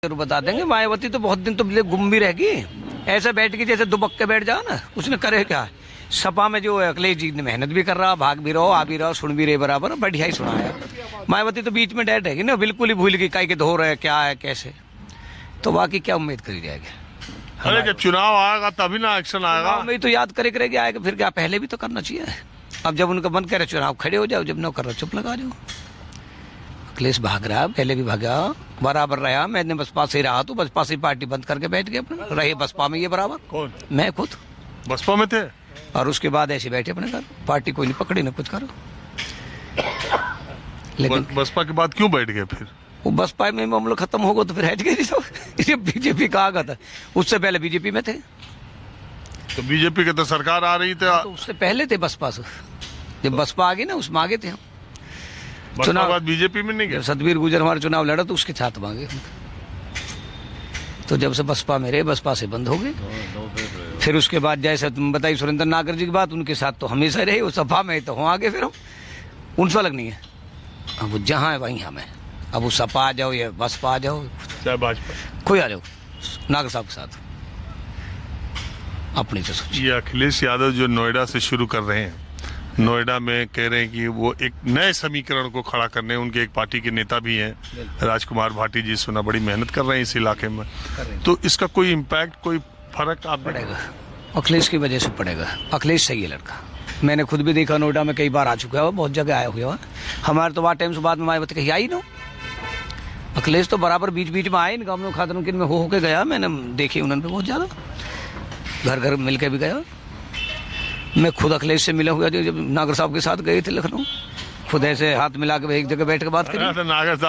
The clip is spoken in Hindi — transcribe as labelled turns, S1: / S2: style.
S1: जरूर बता देंगे। मायावती तो बहुत दिन तो गुम भी रहेगी, ऐसे बैठ के जैसे दुबक के बैठ जाओ ना, उसने करे क्या। सपा में जो अखिलेश जी ने मेहनत भी कर रहा, भाग भी रहो, आ भी रहो, सुन भी रहे बराबर, बढ़िया ही सुनाया। मायावती तो बीच में डेड रहेगी ना, बिल्कुल ही भूल गई काई के धो रहे क्या है कैसे, तो बाकी क्या उम्मीद करी जाएगी।
S2: अरे जब चुनाव आएगा तभी ना एक्शन आएगा।
S1: मैं तो याद करे करेगी आएगा, फिर क्या पहले भी तो करना चाहिए। अब जब उनका मन करे चुनाव खड़े हो जाओ, जब न कर रहा चुप लगा जाओ। अखिलेश भाग रहा, पहले भी भागा, बराबर रहा। मैंने बसपा से रहा तो बसपा से पार्टी बंद करके बैठ गए अपने, रहे बसपा में ये बराबर।
S2: कौन?
S1: मैं खुद
S2: बसपा में थे,
S1: और उसके बाद ऐसे बैठे अपने घर, पार्टी कोई नहीं पकड़ी ना कुछ करो। लेकिन
S2: बसपा के बाद क्यों बैठ गए फिर?
S1: वो बसपा में मामला खत्म होगा तो फिर हट गए सब। बीजेपी कहा गया था, उससे पहले बीजेपी में थे,
S2: तो बीजेपी के तो सरकार आ रही थी,
S1: तो उससे पहले थे बसपा से। जब बसपा आ गई ना उसमें आगे थे हम।
S2: बसपा बाद बीजेपी में नहीं गए।
S1: जब सतबीर गुजर हमारे चुनाव लड़ा तो उसके साथ मांगे, तो जब से बसपा में रहे बसपा से बंद हो गए। फिर उसके बाद जैसे तुम बताइए सुरेंद्र नागर जी की बात, उनके साथ तो हमेशा रहे, वो सपा में तो हम आगे, फिर हम उनसे अलग नहीं है। अब वो जहाँ है वहीं हम है। अब वो सपा आ जाओ या बसपा आ जाओ,
S2: चाहे भाजपा,
S1: कोई आ जाओ नागर साहब के साथ अपनी तो सोचिए।
S2: ये अखिलेश यादव जो नोएडा से शुरू कर रहे हैं, नोएडा में कह रहे हैं कि वो एक नए समीकरण को खड़ा करने, उनके एक पार्टी के नेता भी हैं राजकुमार भाटी जी, सुना बड़ी मेहनत कर रहे हैं इस इलाके में, तो इसका कोई इम्पैक्ट, कोई फर्क आप
S1: पड़ेगा? अखिलेश की वजह से पड़ेगा। अखिलेश सही है लड़का, मैंने खुद भी देखा, नोएडा में कई बार आ चुका है, बहुत जगह आया हुआ है। हमारे तो बात टाइम से बाद में मायावती कहीं आई ना, अखिलेश तो बराबर बीच बीच में आए, इन गाँव खातर किन में हो के गया, मैंने देखी उन्होंने बहुत ज़्यादा, घर घर मिल के भी गया। मैं खुद अखिलेश से मिला हुआ जब नागर साहब के साथ गए थे लखनऊ, खुद ऐसे हाथ मिला के एक जगह बैठ के बात करी।
S2: नागर साहब